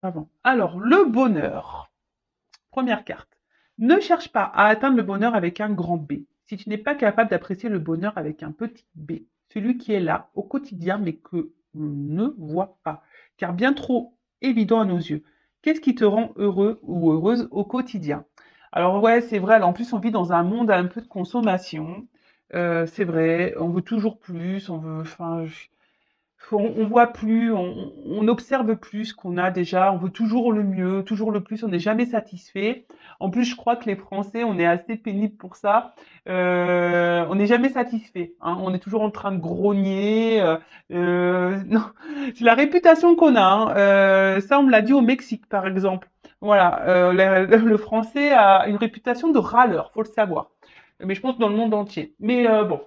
avant. Alors, le bonheur. Première carte. Ne cherche pas à atteindre le bonheur avec un grand B. Si tu n'es pas capable d'apprécier le bonheur avec un petit b, celui qui est là au quotidien mais que l'on ne voit pas, car bien trop évident à nos yeux. Qu'est-ce qui te rend heureux ou heureuse au quotidien? Alors ouais, c'est vrai. Alors, en plus, on vit dans un monde un peu de consommation. C'est vrai, on veut toujours plus, on veut, enfin, on voit plus, on observe plus ce qu'on a déjà, on veut toujours le mieux, toujours le plus, on n'est jamais satisfait. En plus, je crois que les Français, on est assez pénibles pour ça. On n'est jamais satisfait, hein. On est toujours en train de grogner. Non, c'est la réputation qu'on a, hein. Ça, on me l'a dit au Mexique, par exemple. Voilà, le Français a une réputation de râleur, faut le savoir. Mais je pense dans le monde entier. Mais bon,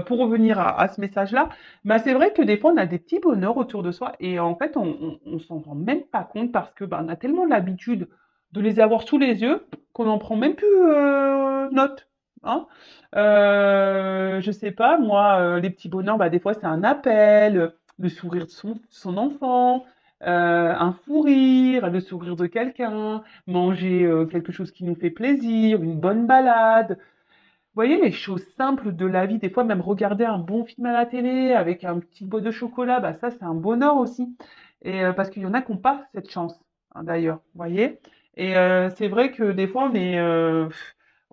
pour revenir à ce message-là, bah, c'est vrai que des fois, on a des petits bonheurs autour de soi et en fait, on s'en rend même pas compte parce que bah, on a tellement l'habitude de les avoir sous les yeux qu'on n'en prend même plus note. Hein. Je sais pas, moi, les petits bonheurs, bah, des fois, c'est un appel, le sourire de son enfant, un fou rire, le sourire de quelqu'un, manger quelque chose qui nous fait plaisir, une bonne balade. Vous voyez, les choses simples de la vie, des fois même regarder un bon film à la télé avec un petit bout de chocolat, bah ça c'est un bonheur aussi. Et parce qu'il y en a qui n'ont pas cette chance, hein, d'ailleurs, vous voyez. Et c'est vrai que des fois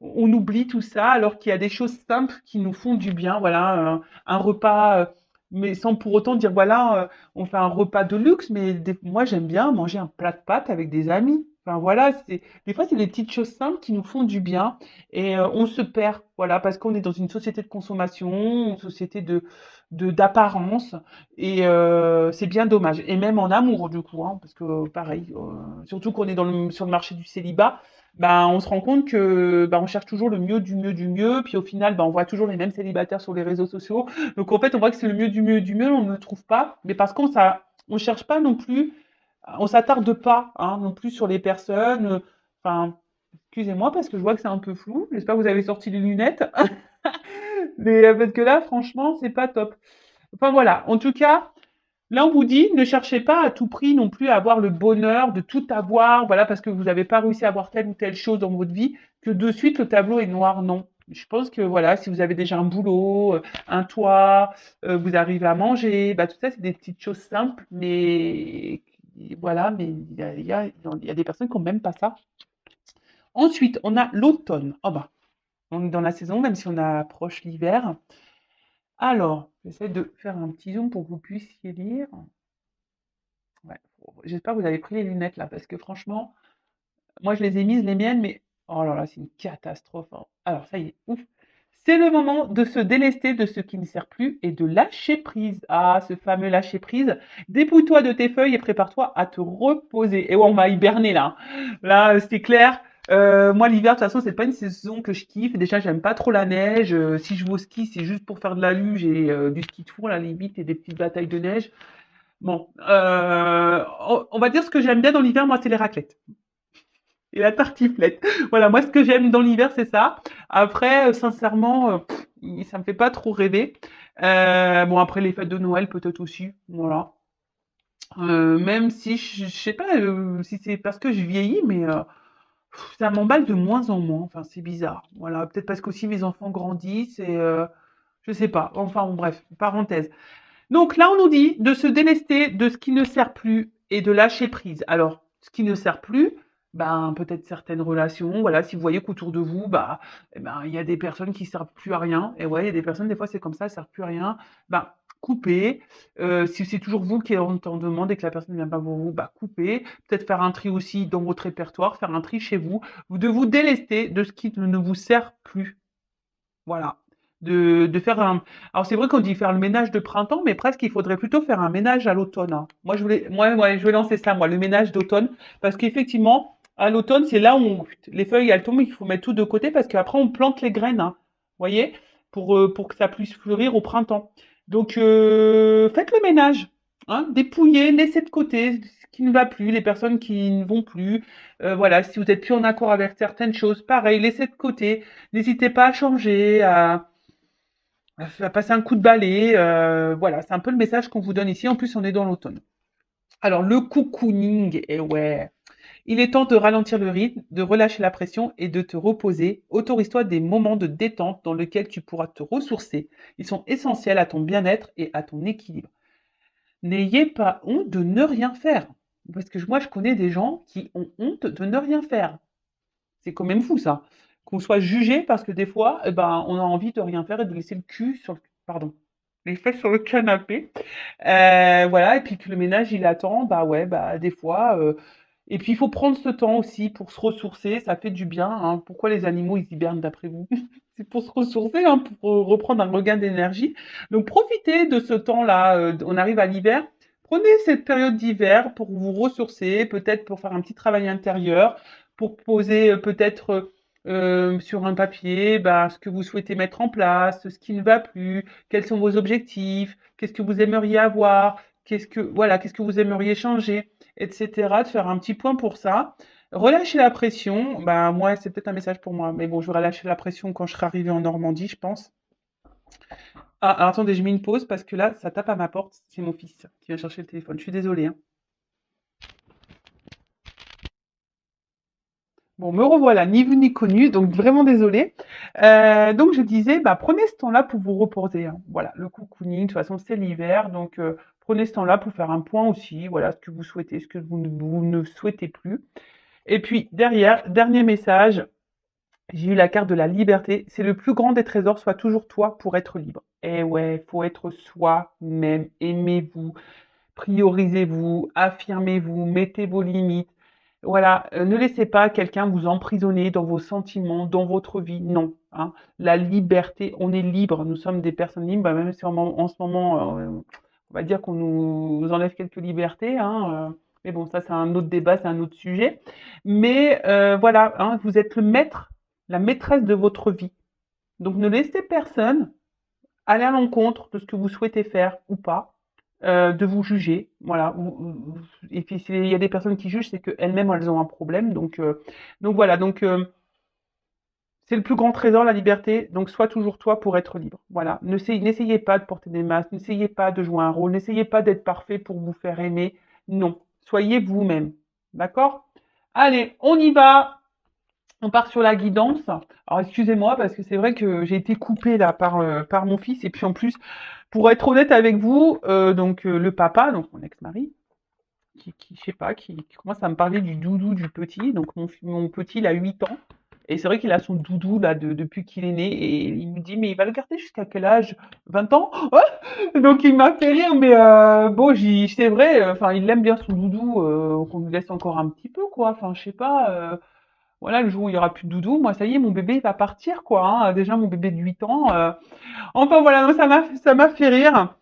on oublie tout ça alors qu'il y a des choses simples qui nous font du bien. Voilà, un repas, mais sans pour autant dire voilà, on fait un repas de luxe, mais moi j'aime bien manger un plat de pâtes avec des amis. Enfin voilà, des fois c'est des petites choses simples qui nous font du bien. Et on se perd, voilà, parce qu'on est dans une société de consommation, une société d'apparence, et c'est bien dommage. Et même en amour, du coup, hein, parce que pareil, surtout qu'on est sur le marché du célibat, ben, on se rend compte que ben, on cherche toujours le mieux du mieux du mieux, puis au final, ben, on voit toujours les mêmes célibataires sur les réseaux sociaux. Donc en fait, on voit que c'est le mieux du mieux du mieux, on ne le trouve pas, mais parce on cherche pas non plus, on s'attarde pas hein, non plus sur les personnes. Enfin, excusez-moi parce que je vois que c'est un peu flou. J'espère que vous avez sorti les lunettes. Mais parce que là, franchement, c'est pas top. Enfin voilà. En tout cas, là, on vous dit, ne cherchez pas à tout prix non plus à avoir le bonheur de tout avoir, voilà, parce que vous n'avez pas réussi à avoir telle ou telle chose dans votre vie, que de suite le tableau est noir. Non. Je pense que voilà, si vous avez déjà un boulot, un toit, vous arrivez à manger, bah tout ça, c'est des petites choses simples, mais voilà, mais il y a des personnes qui n'ont même pas ça. Ensuite, on a l'automne. Oh bah, on est dans la saison, même si on approche l'hiver. Alors, j'essaie de faire un petit zoom pour que vous puissiez lire. Ouais, j'espère que vous avez pris les lunettes là, parce que franchement, moi je les ai mises, les miennes, mais oh là là, c'est une catastrophe, hein. Alors, ça y est, ouf. C'est le moment de se délester de ce qui ne sert plus et de lâcher prise. Ah, ce fameux lâcher prise. Dépouille-toi de tes feuilles et prépare-toi à te reposer. Et ouais, on va hiberner là, hein. Là, c'est clair. Moi, l'hiver, de toute façon, c'est pas une saison que je kiffe. Déjà, j'aime pas trop la neige. Si je vais au ski, c'est juste pour faire de la luge et du ski de fond à la limite et des petites batailles de neige. Bon, on va dire ce que j'aime bien dans l'hiver, moi, c'est les raclettes et la tartiflette. Voilà, moi, ce que j'aime dans l'hiver, c'est ça. Après, sincèrement, ça me fait pas trop rêver. Bon, après les fêtes de Noël, peut-être aussi. Voilà. Même si je sais pas si c'est parce que je vieillis, mais ça m'emballe de moins en moins. Enfin, c'est bizarre. Voilà, peut-être parce qu'aussi mes enfants grandissent et je sais pas. Enfin, bon, bref, parenthèse. Donc là, on nous dit de se délester de ce qui ne sert plus et de lâcher prise. Alors, ce qui ne sert plus, ben peut-être certaines relations. Voilà, si vous voyez qu'autour de vous, bah, eh ben il y a des personnes qui servent plus à rien. Et ouais, il y a des personnes des fois c'est comme ça, elles servent plus à rien. Ben coupez. Si c'est toujours vous qui êtes en demande et que la personne ne vient pas pour vous, bah coupez. Peut-être faire un tri aussi dans votre répertoire, faire un tri chez vous. Vous de vous délester de ce qui ne vous sert plus. Voilà. De faire un. Alors c'est vrai qu'on dit faire le ménage de printemps, mais presque il faudrait plutôt faire un ménage à l'automne, hein. Moi, ouais, je vais lancer ça, moi, le ménage d'automne, parce qu'effectivement, à l'automne, c'est là où les feuilles elles tombent, il faut mettre tout de côté parce qu'après on plante les graines, hein. Vous voyez, pour que ça puisse fleurir au printemps. Donc faites le ménage, hein, dépouillez, laissez de côté ce qui ne va plus, les personnes qui ne vont plus. Voilà, si vous êtes plus en accord avec certaines choses, pareil, laissez de côté. N'hésitez pas à changer, à passer un coup de balai. Voilà, c'est un peu le message qu'on vous donne ici. En plus, on est dans l'automne. Alors, le cocooning, eh ouais. Il est temps de ralentir le rythme, de relâcher la pression et de te reposer. Autorise-toi des moments de détente dans lesquels tu pourras te ressourcer. Ils sont essentiels à ton bien-être et à ton équilibre. N'ayez pas honte de ne rien faire. Parce que moi, je connais des gens qui ont honte de ne rien faire. C'est quand même fou ça. Qu'on soit jugé parce que des fois, eh ben, on a envie de rien faire et de laisser le cul sur le... Pardon. Les fesses sur le canapé. Voilà, et puis que le ménage, il attend. Bah ouais, bah des fois... Et puis, il faut prendre ce temps aussi pour se ressourcer. Ça fait du bien, hein. Pourquoi les animaux, ils hibernent d'après vous? C'est pour se ressourcer, hein, pour reprendre un regain d'énergie. Donc, profitez de ce temps-là. On arrive à l'hiver. Prenez cette période d'hiver pour vous ressourcer, peut-être pour faire un petit travail intérieur, pour poser peut-être sur un papier bah, ce que vous souhaitez mettre en place, ce qui ne va plus, quels sont vos objectifs, qu'est-ce que vous aimeriez avoir, qu'est-ce que vous aimeriez changer, etc. De faire un petit point pour ça. Relâcher la pression, bah moi c'est peut-être un message pour moi, mais bon je vais relâcher la pression quand je serai arrivée en Normandie, je pense. Ah alors, attendez, je mets une pause parce que là ça tape à ma porte, c'est mon fils qui vient chercher le téléphone. Je suis désolée, hein. Bon, me revoilà, ni vu ni connu, donc vraiment désolée. Donc je disais, bah, prenez ce temps-là pour vous reposer, hein. Voilà, le cocooning, de toute façon c'est l'hiver, donc prenez ce temps-là pour faire un point aussi, voilà, ce que vous souhaitez, ce que vous ne souhaitez plus. Et puis derrière, dernier message, j'ai eu la carte de la liberté. C'est le plus grand des trésors, sois toujours toi pour être libre. Et ouais, faut être soi-même, aimez-vous, priorisez-vous, affirmez-vous, mettez vos limites. Voilà, ne laissez pas quelqu'un vous emprisonner dans vos sentiments, dans votre vie. Non, hein. La liberté, on est libre, nous sommes des personnes libres, bah, même si en ce moment, on va dire qu'on nous enlève quelques libertés, hein, mais bon, ça c'est un autre débat, c'est un autre sujet. Mais voilà, hein, vous êtes le maître, la maîtresse de votre vie. Donc ne laissez personne aller à l'encontre de ce que vous souhaitez faire ou pas, de vous juger, voilà. Et puis s'il y a des personnes qui jugent, c'est qu'elles-mêmes elles ont un problème. Donc voilà. C'est le plus grand trésor, la liberté. Donc sois toujours toi pour être libre. Voilà. N'essayez pas de porter des masques, n'essayez pas de jouer un rôle, n'essayez pas d'être parfait pour vous faire aimer. Non, soyez vous-même. D'accord? Allez, on y va. On part sur la guidance. Alors excusez-moi parce que c'est vrai que j'ai été coupée là par mon fils et puis en plus, pour être honnête avec vous, le papa, donc mon ex-mari, qui je sais pas, qui commence à me parler du doudou du petit. Donc mon petit, il a 8 ans. Et c'est vrai qu'il a son doudou là depuis qu'il est né et il me dit mais il va le garder jusqu'à quel âge? 20 ans? Ouais. Donc il m'a fait rire mais bon c'est vrai enfin il aime bien son doudou qu'on lui laisse encore un petit peu quoi enfin je sais pas voilà, le jour où il y aura plus de doudou, moi, ça y est, mon bébé, il va partir, quoi, hein. Déjà, mon bébé de 8 ans. Enfin, voilà, donc ça m'a fait rire.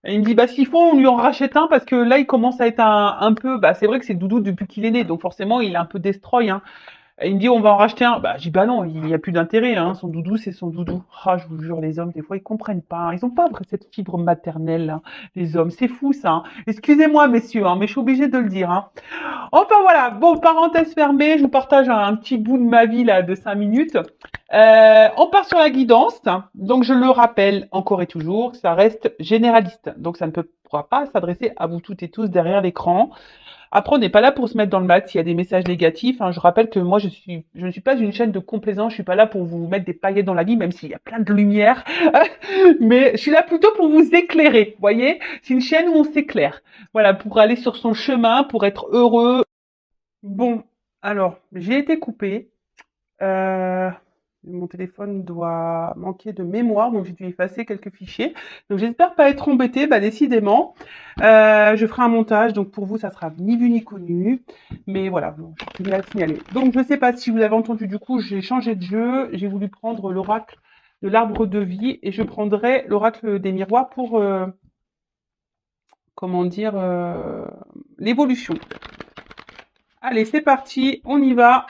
Et il me dit, bah, s'il faut, on lui en rachète un, parce que là, il commence à être un peu, bah, c'est vrai que c'est doudou depuis qu'il est né, donc forcément, il est un peu destroy, hein. Et il me dit, on va en racheter un. Bah, j'ai dit, bah non, il n'y a plus d'intérêt, hein. Son doudou, c'est son doudou. Ah, je vous jure, les hommes, des fois, ils comprennent pas, hein. Ils ont pas cette fibre maternelle, hein, les hommes. C'est fou, ça, hein. Excusez-moi, messieurs, hein, mais je suis obligée de le dire, hein. Enfin voilà, bon, parenthèse fermée, je vous partage un petit bout de ma vie là de 5 minutes. On part sur la guidance. Donc je le rappelle encore et toujours, ça reste généraliste. Donc ça ne pourra pas s'adresser à vous toutes et tous derrière l'écran. Après, on n'est pas là pour se mettre dans le mat s'il y a des messages négatifs, hein. Je rappelle que moi, je ne suis pas une chaîne de complaisance. Je suis pas là pour vous mettre des paillettes dans la vie, même s'il y a plein de lumière. Mais je suis là plutôt pour vous éclairer. Vous voyez, c'est une chaîne où on s'éclaire. Voilà, pour aller sur son chemin, pour être heureux. Bon, alors, j'ai été coupée. Euh, Mon téléphone doit manquer de mémoire, donc j'ai dû effacer quelques fichiers. Donc j'espère pas être embêtée, bah décidément. Je ferai un montage, donc pour vous, ça sera ni vu ni connu. Mais voilà, bon, je tenais à le signaler. Donc je sais pas si vous avez entendu, du coup, j'ai changé de jeu. J'ai voulu prendre l'oracle de l'arbre de vie et je prendrai l'oracle des miroirs pour, comment dire, l'évolution. Allez, c'est parti, on y va.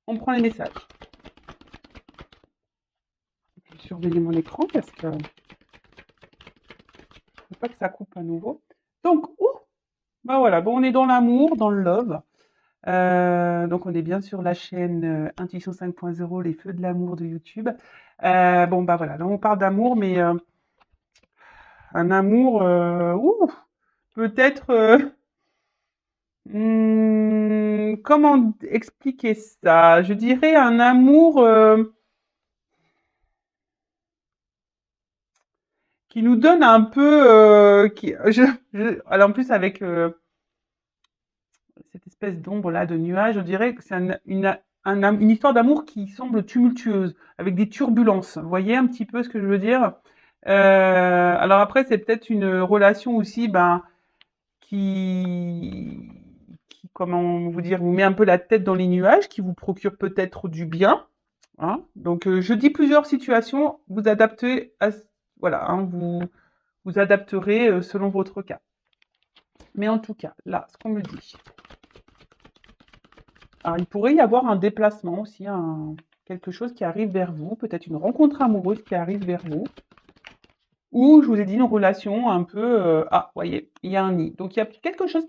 On prend les messages. Je vais surveiller mon écran parce que je ne veux pas que ça coupe à nouveau. Donc, bah voilà, bon, on est dans l'amour, dans le love. Donc, on est bien sur la chaîne Intuition 5.0, les feux de l'amour de YouTube. Bon, bah voilà, là, on parle d'amour, mais un amour, peut-être, comment expliquer ça? Je dirais un amour qui nous donne un peu, alors en plus avec cette espèce d'ombre là, de nuage, on dirait que c'est une histoire d'amour qui semble tumultueuse, avec des turbulences. Vous voyez un petit peu ce que je veux dire? Alors après, c'est peut-être une relation aussi, ben, qui, comment vous dire, vous met un peu la tête dans les nuages, qui vous procure peut-être du bien. Hein. Donc, je dis plusieurs situations, vous adaptez voilà, hein, vous adapterez selon votre cas. Mais en tout cas, là, ce qu'on me dit. Alors, il pourrait y avoir un déplacement aussi, quelque chose qui arrive vers vous, peut-être une rencontre amoureuse qui arrive vers vous, ou je vous ai dit une relation un peu, voyez, il y a un nid. Donc, il y a quelque chose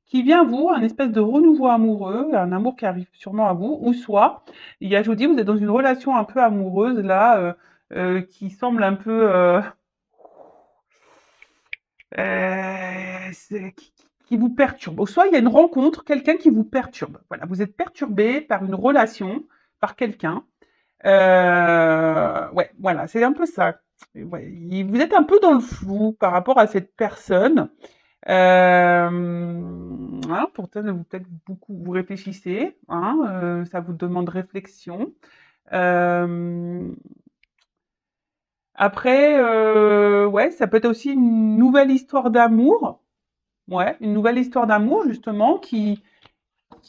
qui vient à vous, un espèce de renouveau amoureux, un amour qui arrive sûrement à vous, ou soit, il y a, je vous dis, vous êtes dans une relation un peu amoureuse, là, qui semble un peu, qui vous perturbe. Ou soit il y a une rencontre, quelqu'un qui vous perturbe. Voilà, vous êtes perturbé par une relation, par quelqu'un. Ouais, voilà, c'est un peu ça. Ouais, vous êtes un peu dans le flou par rapport à cette personne. Pourtant, vous peut-être beaucoup vous réfléchissez, hein, ça vous demande réflexion. Euh, Après, ouais, ça peut être aussi une nouvelle histoire d'amour. Ouais, une nouvelle histoire d'amour justement qui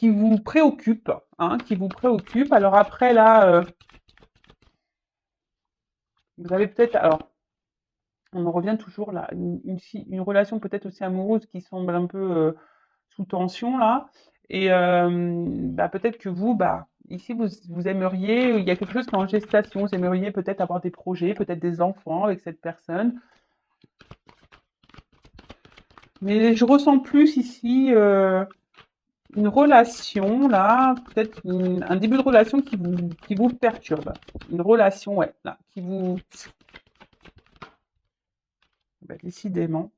vous préoccupe, hein, qui vous préoccupe. Alors après là, vous avez peut-être, alors on en revient toujours là, une relation peut-être aussi amoureuse qui semble un peu sous tension là, et bah, peut-être que vous, bah ici vous aimeriez, il y a quelque chose qui est en gestation, vous aimeriez peut-être avoir des projets, peut-être des enfants avec cette personne, mais je ressens plus ici. Une relation, là, peut-être un début de relation qui vous perturbe. Une relation, ouais, là, qui vous... Bah, décidément.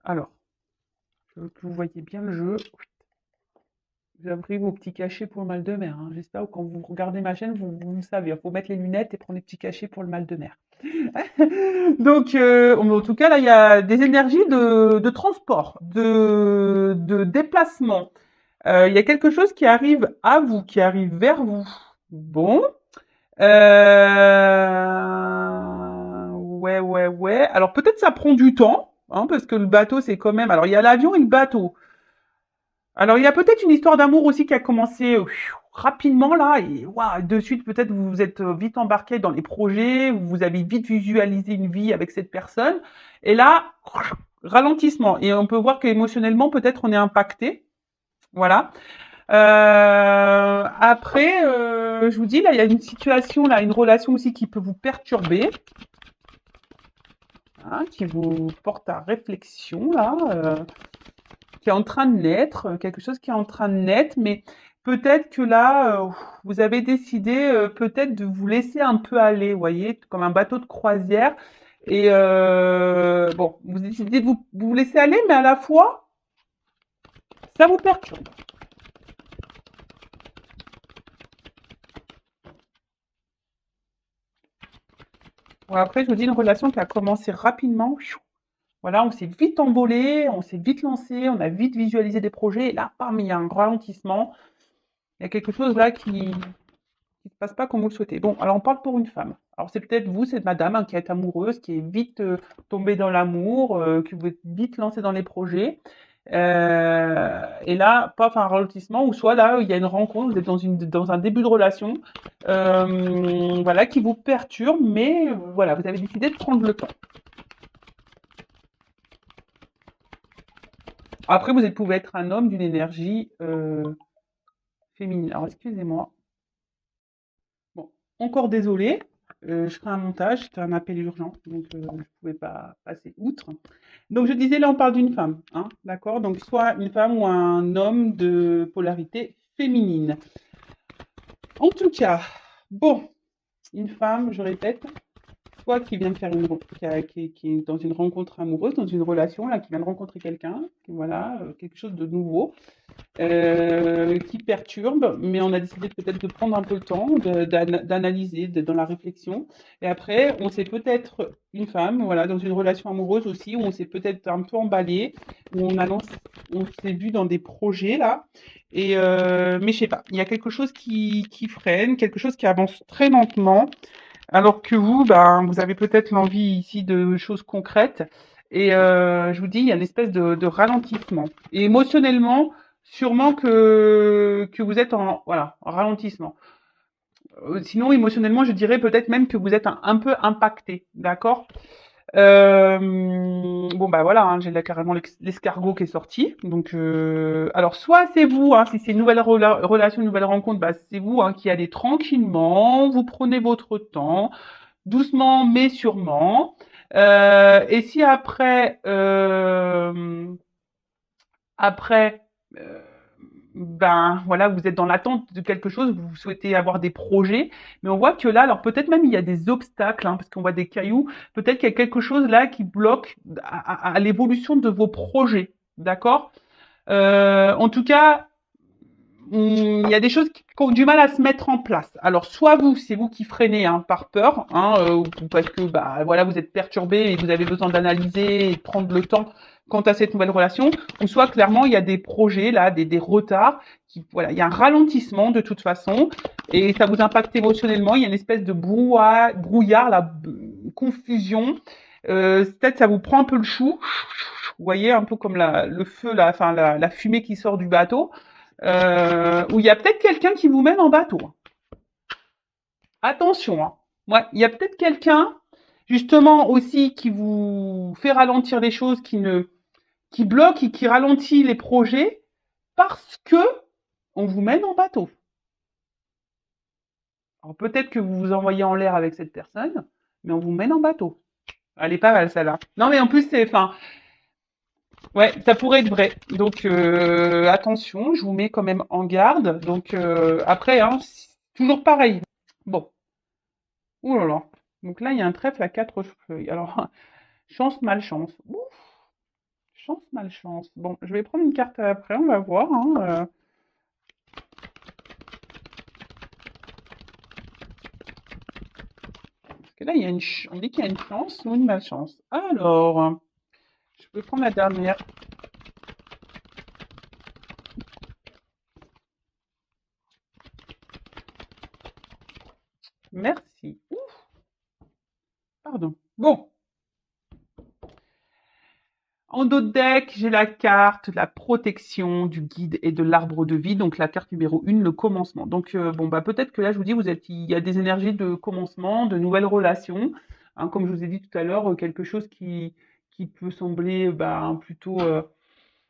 Alors, je veux que vous voyez bien le jeu. J'ai pris vos petits cachets pour le mal de mer. Hein. J'espère que quand vous regardez ma chaîne, vous le savez. Il faut mettre les lunettes et prendre les petits cachets pour le mal de mer. Donc, en tout cas, là, il y a des énergies de transport, de déplacement. Il y a quelque chose qui arrive à vous, qui arrive vers vous. Bon. Ouais, ouais, ouais. Alors peut-être ça prend du temps, hein, parce que le bateau, c'est quand même. Alors il y a l'avion et le bateau. Alors il y a peut-être une histoire d'amour aussi qui a commencé rapidement là, et waouh, de suite peut-être vous vous êtes vite embarqué dans les projets, vous avez vite visualisé une vie avec cette personne, et là, ralentissement. Et on peut voir qu'émotionnellement, peut-être on est impacté. Voilà. Après, je vous dis, là, il y a une situation, là, une relation aussi qui peut vous perturber, hein, qui vous porte à réflexion, là, qui est en train de naître, quelque chose qui est en train de naître, mais peut-être que là, vous avez décidé peut-être de vous laisser un peu aller, vous voyez, comme un bateau de croisière. Et bon, vous décidez de vous laisser aller, mais à la fois, ça vous perturbe. Bon, après, je vous dis une relation qui a commencé rapidement. Voilà, on s'est vite envolé, on s'est vite lancé, on a vite visualisé des projets. Et là, bam, il y a un ralentissement. Il y a quelque chose là qui ne se passe pas comme vous le souhaitez. Bon, alors on parle pour une femme. Alors c'est peut-être vous, cette madame hein, qui est amoureuse, qui est vite tombée dans l'amour, que vous êtes vite lancé dans les projets. Et là, paf, un ralentissement, ou soit là, il y a une rencontre, vous êtes dans un début de relation, voilà, qui vous perturbe, mais voilà, vous avez décidé de prendre le temps. Après, vous pouvez être un homme d'une énergie féminine. Alors, excusez-moi. Bon, encore désolé. Je ferai un montage. C'était un appel urgent, donc je ne pouvais pas passer outre. Donc, je disais, là, on parle d'une femme. Hein, d'accord. Donc, soit une femme ou un homme de polarité féminine. En tout cas, bon, une femme, je répète, soit qui vient de faire qui est dans une rencontre amoureuse, dans une relation, là, qui vient de rencontrer quelqu'un, voilà, quelque chose de nouveau, qui perturbe, mais on a décidé peut-être de prendre un peu le temps d'analyser, d'être dans la réflexion. Et après, on s'est peut-être une femme, voilà, dans une relation amoureuse aussi, où on s'est peut-être un peu emballé, où on s'est vu dans des projets là. Mais je sais pas, il y a quelque chose qui freine, quelque chose qui avance très lentement, alors que vous, ben, vous avez peut-être l'envie ici de choses concrètes. Je vous dis, il y a une espèce de ralentissement. Et émotionnellement, sûrement que vous êtes voilà, en ralentissement. Sinon, émotionnellement, je dirais peut-être même que vous êtes un peu impacté, d'accord? Bon, bah voilà, hein, j'ai là carrément l'escargot qui est sorti. Donc, alors, soit c'est vous, hein, si c'est une nouvelle relation, une nouvelle rencontre, bah, c'est vous hein, qui allez tranquillement, vous prenez votre temps, doucement mais sûrement. Et si après, euh, ben voilà, vous êtes dans l'attente de quelque chose, vous souhaitez avoir des projets, mais on voit que là, alors peut-être même il y a des obstacles, hein, parce qu'on voit des cailloux, peut-être qu'il y a quelque chose là qui bloque à l'évolution de vos projets, d'accord? En tout cas, il y a des choses qui ont du mal à se mettre en place. Alors, soit vous, c'est vous qui freinez hein, par peur, hein, ou parce que bah voilà, vous êtes perturbé et vous avez besoin d'analyser et de prendre le temps quant à cette nouvelle relation, ou soit clairement il y a des projets là, des retards, voilà, il y a un ralentissement de toute façon et ça vous impacte émotionnellement. Il y a une espèce de brouillard, là, confusion. Peut-être ça vous prend un peu le chou. Vous voyez un peu comme le feu, enfin la fumée qui sort du bateau où il y a peut-être quelqu'un qui vous mène en bateau. Attention, hein. Ouais, il y a peut-être quelqu'un, justement aussi, qui vous fait ralentir les choses, qui bloque et qui ralentit les projets parce que on vous mène en bateau. Alors peut-être que vous vous envoyez en l'air avec cette personne, mais on vous mène en bateau. Elle est pas mal celle-là. Non mais en plus enfin, ouais, ça pourrait être vrai. Donc attention, je vous mets quand même en garde. Donc après, hein, toujours pareil. Bon, ouh là là. Donc là, il y a un trèfle à quatre feuilles. Alors, chance, malchance. Ouf, chance, malchance. Bon, je vais prendre une carte après, on va voir. Hein, parce que là, on dit qu'il y a une chance ou une malchance. Alors, je vais prendre la dernière. Merci. Ouf, pardon. Bon, en dos de deck, j'ai la carte de la protection, du guide et de l'arbre de vie. Donc la carte numéro 1, le commencement. Donc bon bah peut-être que là je vous dis, il y a des énergies de commencement, de nouvelles relations. Hein, comme je vous ai dit tout à l'heure, quelque chose qui peut sembler bah, plutôt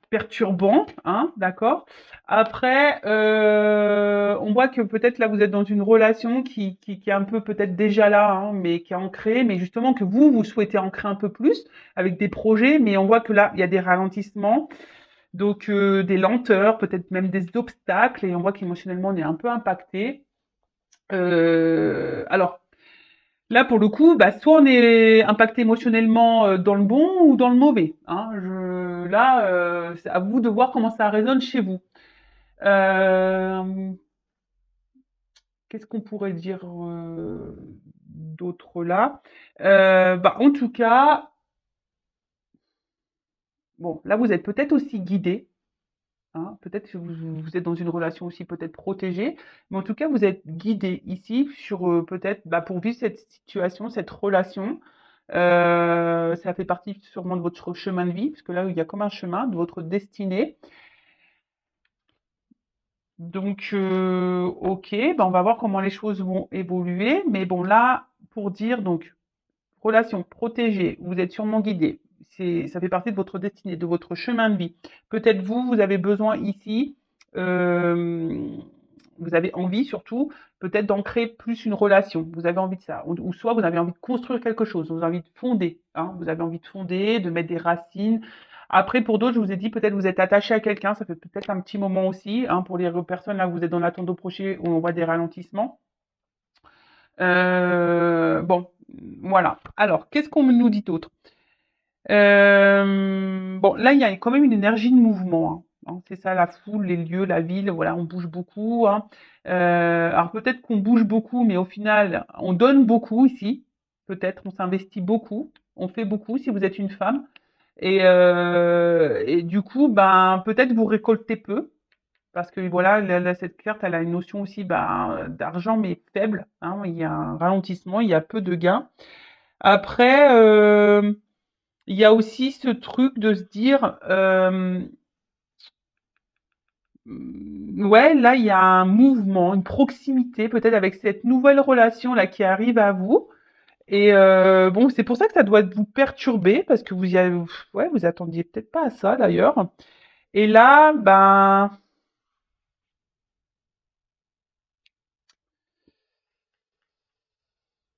perturbant, hein, d'accord. Après, on voit que peut-être là vous êtes dans une relation qui est un peu peut-être déjà là, hein, mais qui est ancrée, mais justement que vous souhaitez ancrer un peu plus avec des projets, mais on voit que là il y a des ralentissements, donc des lenteurs, peut-être même des obstacles, et on voit qu'émotionnellement on est un peu impacté. Alors là, pour le coup, bah, soit on est impacté émotionnellement dans le bon ou dans le mauvais. Hein. Là, c'est à vous de voir comment ça résonne chez vous. Euh, Qu'est-ce qu'on pourrait dire d'autre là bah, en tout cas, bon, là, vous êtes peut-être aussi guidé. Hein, peut-être que vous êtes dans une relation aussi peut-être protégée, mais en tout cas, vous êtes guidé ici sur peut-être bah, pour vivre cette situation, cette relation. Ça fait partie sûrement de votre chemin de vie, parce que là, il y a comme un chemin de votre destinée. Donc, ok, ben on va voir comment les choses vont évoluer. Mais bon, là, pour dire, donc, relation protégée, vous êtes sûrement guidé. Ça fait partie de votre destinée, de votre chemin de vie. Peut-être vous avez besoin ici, euh, vous avez envie surtout, peut-être d'ancrer plus une relation. Vous avez envie de ça. Ou soit vous avez envie de construire quelque chose, vous avez envie de fonder. Hein, vous avez envie de fonder, de mettre des racines. Après, pour d'autres, je vous ai dit, peut-être vous êtes attaché à quelqu'un, ça fait peut-être un petit moment aussi. Hein, pour les personnes là, vous êtes dans l'attente au projet où on voit des ralentissements. Bon, Voilà. Alors, qu'est-ce qu'on nous dit d'autre? Bon, là, il y a quand même une énergie de mouvement, hein, hein. C'est ça, la foule, les lieux, la ville, voilà, on bouge beaucoup, hein. Alors peut-être qu'on bouge beaucoup, mais au final, on donne beaucoup ici. Peut-être, on s'investit beaucoup, on fait beaucoup si vous êtes une femme. Et du coup, ben, peut-être vous récoltez peu, parce que voilà, cette carte, elle a une notion aussi ben, d'argent, mais faible, hein. Il y a un ralentissement, il y a peu de gains. Après, il y a aussi ce truc de se dire, ouais, là, il y a un mouvement, une proximité peut-être avec cette nouvelle relation là qui arrive à vous. Et bon, c'est pour ça que ça doit vous perturber parce que ouais, vous attendiez peut-être pas à ça d'ailleurs. Et là, ben,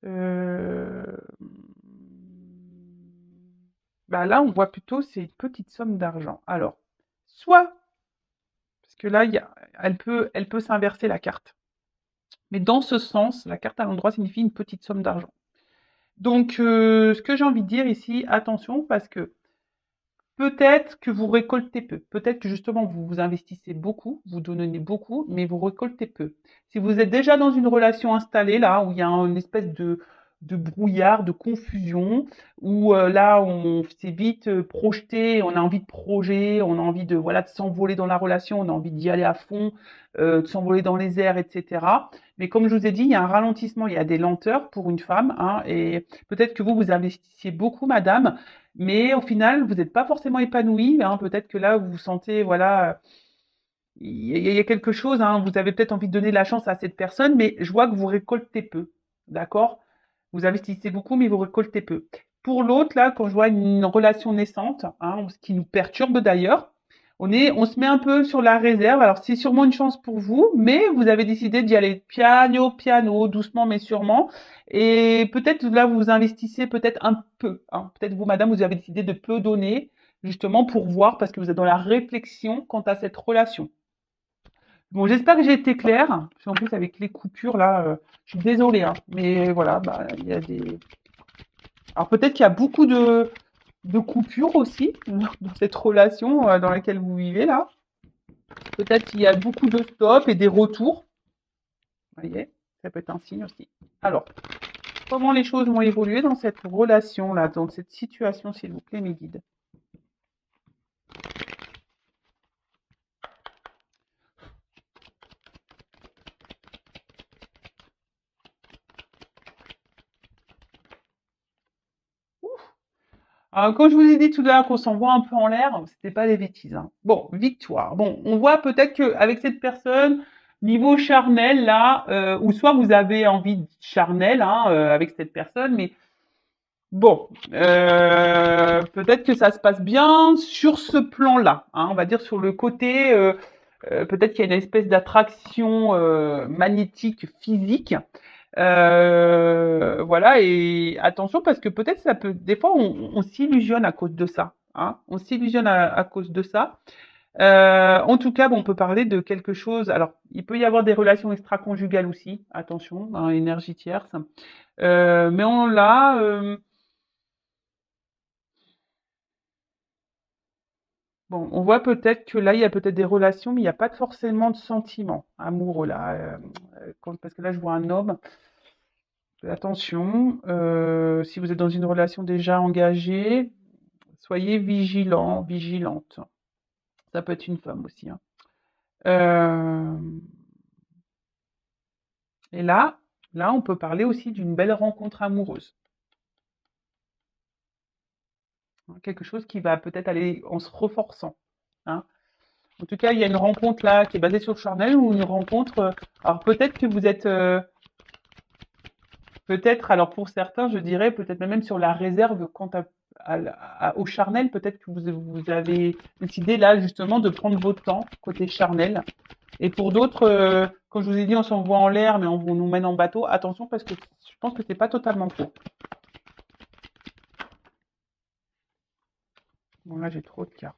euh, ben là, on voit plutôt c'est une petite somme d'argent. Alors, soit parce que là, elle peut s'inverser la carte. Mais dans ce sens, la carte à l'endroit signifie une petite somme d'argent. Donc, ce que j'ai envie de dire ici, attention, parce que peut-être que vous récoltez peu. Peut-être que justement, vous vous investissez beaucoup, vous donnez beaucoup, mais vous récoltez peu. Si vous êtes déjà dans une relation installée, là, où il y a une espèce de brouillard, de confusion, où là, on s'est vite projeté, on a envie de projet, on a envie de, voilà, de s'envoler dans la relation, on a envie d'y aller à fond, de s'envoler dans les airs, etc. Mais comme je vous ai dit, il y a un ralentissement, il y a des lenteurs pour une femme, hein, et peut-être que vous investissiez beaucoup, madame, mais au final, vous n'êtes pas forcément épanoui, hein. Peut-être que là, vous vous sentez, voilà, il y a quelque chose, hein. Vous avez peut-être envie de donner la chance à cette personne, mais je vois que vous récoltez peu. D'accord? Vous investissez beaucoup, mais vous récoltez peu. Pour l'autre, là, quand je vois une relation naissante, hein, ce qui nous perturbe d'ailleurs, on se met un peu sur la réserve. Alors, c'est sûrement une chance pour vous, mais vous avez décidé d'y aller piano, piano, doucement mais sûrement. Et peut-être là, vous investissez peut-être un peu, hein. Peut-être vous, madame, vous avez décidé de peu donner, justement pour voir, parce que vous êtes dans la réflexion quant à cette relation. Bon, j'espère que j'ai été claire. Parce qu'en plus, avec les coupures, là, je suis désolée, hein, mais voilà, bah, il y a des. Alors peut-être qu'il y a beaucoup de coupures aussi dans cette relation dans laquelle vous vivez là. Peut-être qu'il y a beaucoup de stops et des retours. Vous voyez, ça peut être un signe aussi. Alors, comment les choses vont évoluer dans cette relation-là, dans cette situation, s'il vous plaît, mes guides? Alors, quand je vous ai dit tout à l'heure qu'on s'envoie un peu en l'air, c'était pas des bêtises, hein. Bon, victoire. Bon, on voit peut-être qu'avec cette personne, niveau charnel, là, ou soit vous avez envie de charnel hein, avec cette personne, mais bon, peut-être que ça se passe bien sur ce plan-là, hein, on va dire sur le côté, peut-être qu'il y a une espèce d'attraction magnétique physique. Voilà, et attention parce que peut-être ça peut, des fois on s'illusionne à cause de ça, hein, on s'illusionne à cause de ça. En tout cas, bon, on peut parler de quelque chose. Alors, il peut y avoir des relations extra-conjugales aussi, attention, hein, énergie tierce. Mais on l'a. Bon, on voit peut-être que là, il y a peut-être des relations, mais il n'y a pas forcément de sentiments amoureux là. Parce que là, je vois un homme. Attention, si vous êtes dans une relation déjà engagée, soyez vigilant, vigilante. Ça peut être une femme aussi, hein. Euh, et là, on peut parler aussi d'une belle rencontre amoureuse, hein, quelque chose qui va peut-être aller en se renforçant, hein. En tout cas, il y a une rencontre là qui est basée sur le charnel ou une rencontre. Alors peut-être que vous êtes, peut-être, alors pour certains, je dirais peut-être même sur la réserve quant au charnel, peut-être que vous avez décidé là justement de prendre votre temps côté charnel. Et pour d'autres, comme je vous ai dit, on s'envoie en l'air, mais on nous mène en bateau. Attention parce que je pense que c'est pas totalement faux. Bon là j'ai trop de cartes.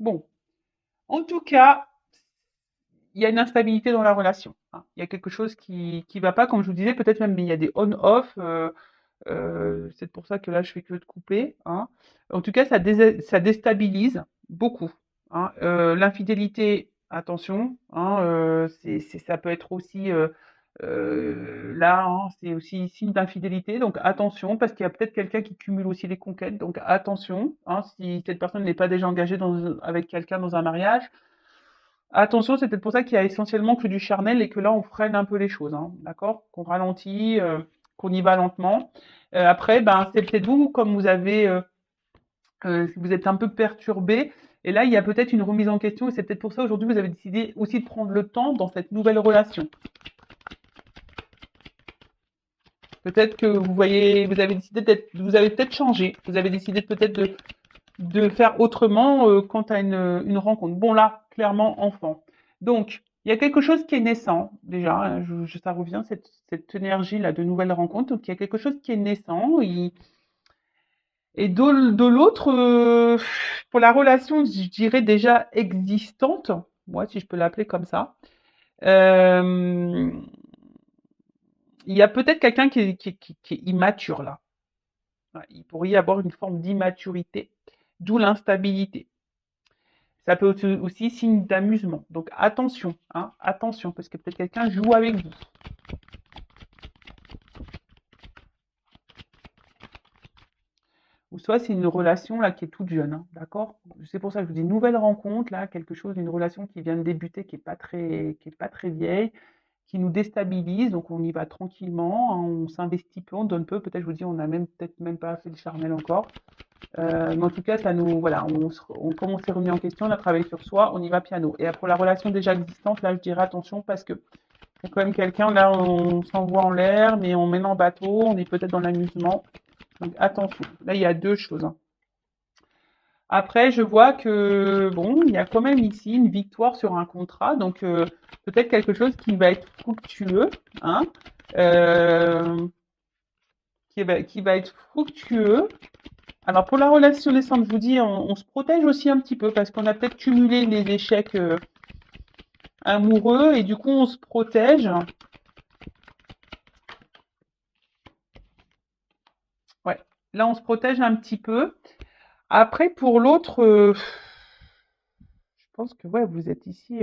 Bon, en tout cas, il y a une instabilité dans la relation, hein. Il y a quelque chose qui va pas, comme je vous disais, peut-être même, mais il y a des on-off. C'est pour ça que là, je fais que de couper, hein. En tout cas, ça déstabilise beaucoup, hein. L'infidélité, attention, hein, ça peut être aussi là, hein, c'est aussi signe d'infidélité. Donc attention, parce qu'il y a peut-être quelqu'un qui cumule aussi les conquêtes. Donc attention, hein, si cette personne n'est pas déjà engagée avec quelqu'un dans un mariage. Attention, c'est peut-être pour ça qu'il y a essentiellement que du charnel et que là, on freine un peu les choses, hein, d'accord? Qu'on ralentit, qu'on y va lentement. Après, ben, c'est peut-être vous, comme vous êtes un peu perturbé. Et là, il y a peut-être une remise en question et c'est peut-être pour ça aujourd'hui, vous avez décidé aussi de prendre le temps dans cette nouvelle relation. Peut-être que vous avez décidé vous avez peut-être changé. Vous avez décidé peut-être de faire autrement quant à une rencontre. Bon là, clairement, enfant. Donc, il y a quelque chose qui est naissant, déjà, hein, ça revient, cette énergie-là de nouvelle rencontre. Donc, il y a quelque chose qui est naissant. Et de l'autre, pour la relation, je dirais déjà existante, moi, si je peux l'appeler comme ça, euh, il y a peut-être quelqu'un qui est immature là. Ouais, il pourrait y avoir une forme d'immaturité, d'où l'instabilité. Ça peut être aussi signe d'amusement. Donc attention, hein, attention, parce que peut-être quelqu'un joue avec vous. Ou soit c'est une relation là qui est toute jeune, hein, d'accord? C'est pour ça que je vous dis nouvelle rencontre, là, quelque chose, une relation qui vient de débuter, qui est pas très vieille, qui nous déstabilise, donc on y va tranquillement, hein, on s'investit peu, on donne peu, peut-être je vous dis, on n'a même peut-être même pas fait le charnel encore. Mais en tout cas, ça nous, voilà, comme on s'est remis en question, on a travaillé sur soi, on y va piano. Et pour la relation déjà existante, là, je dirais attention parce que il y a quand même quelqu'un, là, on s'envoie en l'air, mais on mène en bateau, on est peut-être dans l'amusement. Donc attention. Là, il y a deux choses, hein. Après, je vois que, bon, il y a quand même ici une victoire sur un contrat, donc peut-être quelque chose qui va être fructueux, hein, euh, qui va être fructueux. Alors pour la relation naissante, je vous dis, on se protège aussi un petit peu parce qu'on a peut-être cumulé les échecs amoureux et du coup on se protège. Ouais, là on se protège un petit peu. Après pour l'autre, je pense que ouais, vous êtes ici.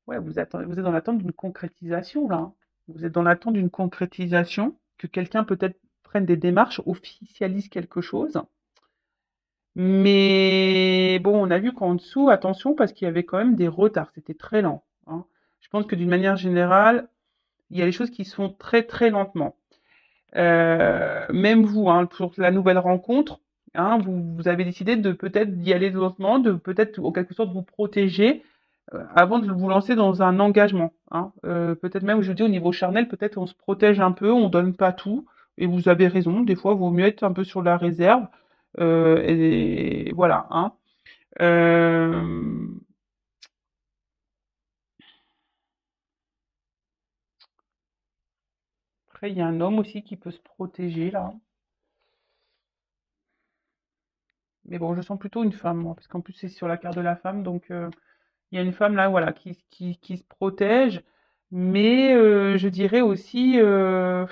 Ouais, vous êtes dans l'attente d'une concrétisation là, hein. Vous êtes dans l'attente d'une concrétisation, que quelqu'un peut-être prenne des démarches, officialise quelque chose. Mais bon, on a vu qu'en dessous, attention, parce qu'il y avait quand même des retards, c'était très lent, hein. Je pense que d'une manière générale, il y a des choses qui se font très très lentement. Même vous, hein, pour la nouvelle rencontre, hein, vous avez décidé de peut-être d'y aller lentement, de peut-être en quelque sorte vous protéger avant de vous lancer dans un engagement, hein. Peut-être même, je dis au niveau charnel, peut-être on se protège un peu, on donne pas tout. Et vous avez raison, des fois, il vaut mieux être un peu sur la réserve. Et voilà, hein. Euh, Après, il y a un homme aussi qui peut se protéger là. Mais bon, je sens plutôt une femme, moi, parce qu'en plus c'est sur la carte de la femme, donc il y a une femme là, voilà, qui se protège. Mais je dirais aussi, vous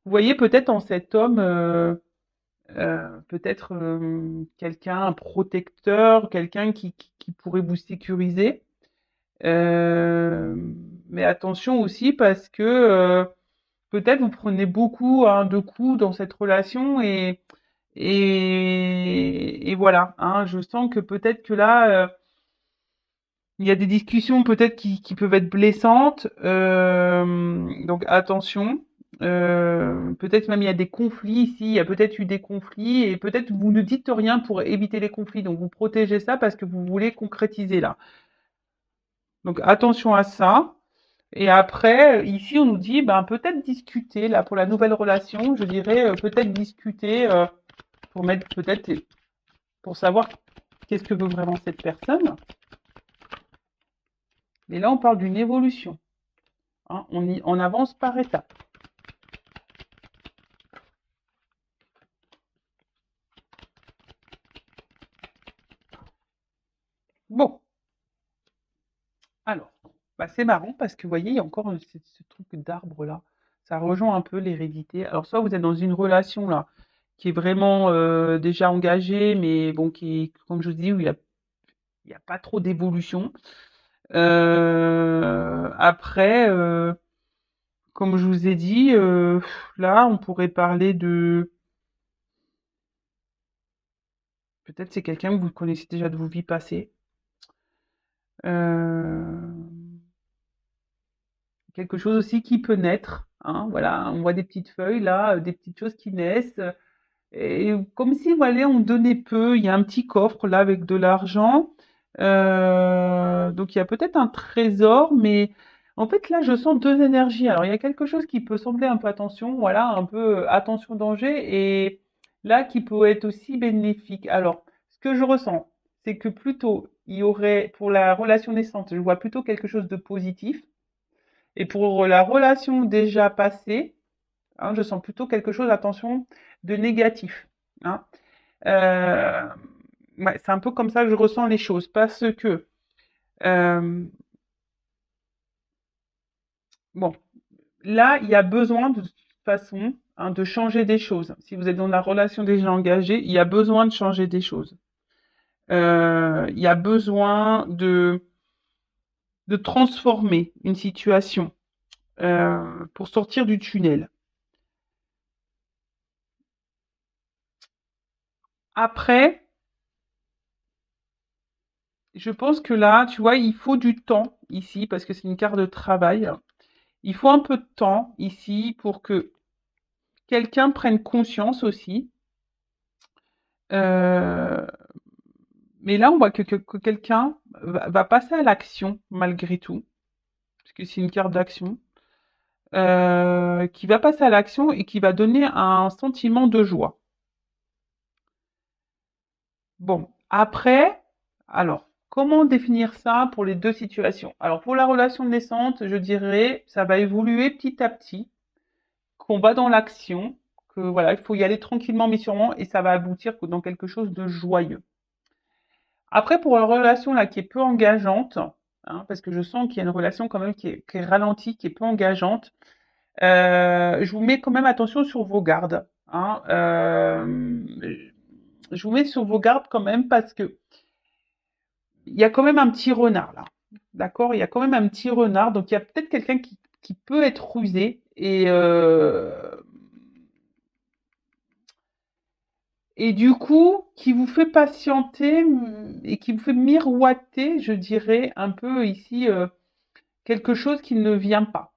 voyez peut-être en cet homme, peut-être quelqu'un, un protecteur, quelqu'un qui pourrait vous sécuriser. Euh, mais attention aussi parce que peut-être vous prenez beaucoup, hein, de coups dans cette relation et voilà, hein, je sens que peut-être que là, il y a des discussions peut-être qui peuvent être blessantes, donc attention. Peut-être même il y a des conflits ici, il y a peut-être eu des conflits et peut-être vous ne dites rien pour éviter les conflits, donc vous protégez ça parce que vous voulez concrétiser là. Donc attention à ça. Et après, ici, on nous dit, ben, peut-être discuter, là, pour la nouvelle relation, je dirais, peut-être discuter, pour mettre, peut-être, pour savoir qu'est-ce que veut vraiment cette personne. Et là, on parle d'une évolution, hein, on avance par étapes. Alors, bah, c'est marrant parce que vous voyez, il y a encore ce truc d'arbre là. Ça rejoint un peu l'hérédité. Alors, soit vous êtes dans une relation là qui est vraiment déjà engagée, mais bon, comme je vous dis, où il y a pas trop d'évolution. Après, comme je vous ai dit, là, on pourrait parler de... Peut-être c'est quelqu'un que vous connaissez déjà de vos vies passées. Euh, Quelque chose aussi qui peut naître. Hein, voilà, on voit des petites feuilles là, des petites choses qui naissent. Et comme si, voilà, on donnait peu. Il y a un petit coffre là avec de l'argent. Donc il y a peut-être un trésor, mais en fait là, je sens deux énergies. Alors il y a quelque chose qui peut sembler un peu attention, voilà, un peu attention danger, et là qui peut être aussi bénéfique. Alors, ce que je ressens, c'est que plutôt il y aurait pour la relation naissante, je vois plutôt quelque chose de positif, et pour la relation déjà passée, hein, je sens plutôt quelque chose, attention, de négatif. Hein. Euh, ouais, c'est un peu comme ça que je ressens les choses, parce que, euh, bon, là, il y a besoin de toute façon, hein, de changer des choses. Si vous êtes dans la relation déjà engagée, il y a besoin de changer des choses. Il y a besoin de transformer une situation pour sortir du tunnel. Après, je pense que là, tu vois, il faut du temps ici, parce que c'est une carte de travail. Il faut un peu de temps ici pour que quelqu'un prenne conscience aussi. Euh, mais là, on voit que quelqu'un va passer à l'action malgré tout, parce que c'est une carte d'action, qui va passer à l'action et qui va donner un sentiment de joie. Bon, après, alors, comment définir ça pour les deux situations? Alors, pour la relation naissante, je dirais, ça va évoluer petit à petit, qu'on va dans l'action, que voilà, il faut y aller tranquillement mais sûrement, et ça va aboutir dans quelque chose de joyeux. Après, pour la relation là qui est peu engageante, hein, parce que je sens qu'il y a une relation quand même qui est ralentie, qui est peu engageante, je vous mets quand même attention sur vos gardes. Hein, je vous mets sur vos gardes quand même parce que il y a quand même un petit renard là. D'accord? Il y a quand même un petit renard, donc il y a peut-être quelqu'un qui peut être rusé et du coup, qui vous fait patienter et qui vous fait miroiter, je dirais, un peu ici, quelque chose qui ne vient pas.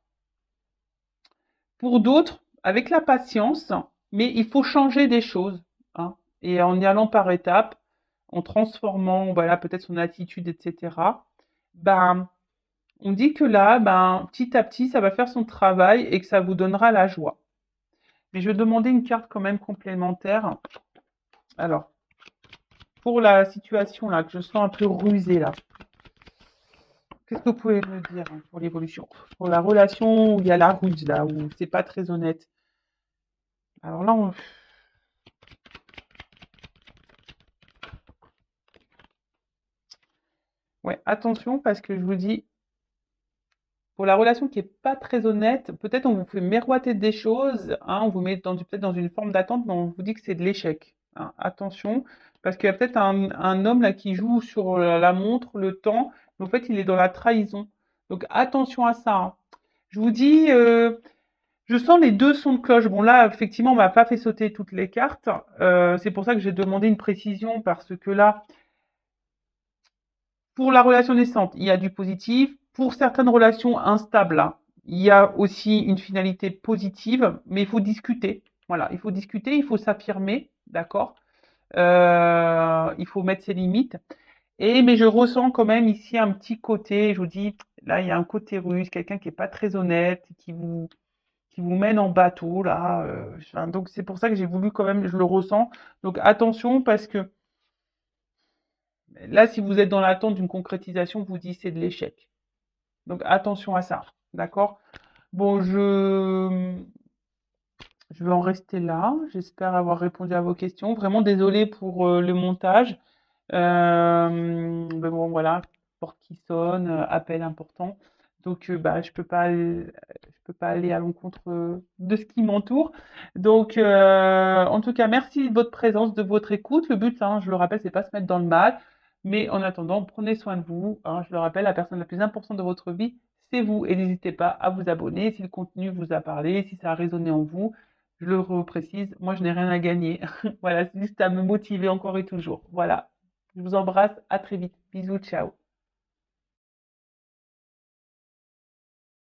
Pour d'autres, avec la patience, mais il faut changer des choses. Hein, et en y allant par étapes, en transformant, voilà, peut-être son attitude, etc. Ben, on dit que là, ben, petit à petit, ça va faire son travail et que ça vous donnera la joie. Mais je vais demander une carte quand même complémentaire. Alors, pour la situation là, que je sens un peu rusée là, qu'est-ce que vous pouvez me dire hein, pour l'évolution? Pour la relation où il y a la ruse là, où c'est pas très honnête. Alors là, ouais, attention parce que je vous dis, pour la relation qui est pas très honnête, peut-être on vous fait miroiter des choses, hein, on vous met peut-être dans une forme d'attente, mais on vous dit que c'est de l'échec. Hein. Attention, parce qu'il y a peut-être un homme là qui joue sur la montre, le temps, mais en fait il est dans la trahison. Donc attention à ça. Hein. Je vous dis, je sens les deux sons de cloche. Bon là, effectivement, on m'a pas fait sauter toutes les cartes. C'est pour ça que j'ai demandé une précision parce que là, pour la relation naissante, il y a du positif. Pour certaines relations instables, hein, il y a aussi une finalité positive, mais il faut discuter. Voilà, il faut discuter, il faut s'affirmer, d'accord. Il faut mettre ses limites. Mais je ressens quand même ici un petit côté. Je vous dis, là, il y a un côté russe, quelqu'un qui est pas très honnête, qui vous mène en bateau là. Enfin, donc c'est pour ça que j'ai voulu quand même, je le ressens. Donc attention parce que là, si vous êtes dans l'attente d'une concrétisation, vous dites c'est de l'échec. Donc attention à ça, d'accord? Bon, je vais en rester là. J'espère avoir répondu à vos questions. Vraiment désolée pour le montage. Mais bon, voilà. porte qui sonne, appel important. Donc, bah, je peux pas aller à l'encontre de ce qui m'entoure. Donc, en tout cas, merci de votre présence, de votre écoute. Le but, hein, je le rappelle, c'est pas se mettre dans le mal. Mais en attendant, prenez soin de vous, hein. Je le rappelle, la personne la plus importante de votre vie, c'est vous. Et n'hésitez pas à vous abonner si le contenu vous a parlé, si ça a résonné en vous. Je le reprécise, moi je n'ai rien à gagner. Voilà, c'est juste à me motiver encore et toujours. Voilà. Je vous embrasse, à très vite. Bisous, ciao.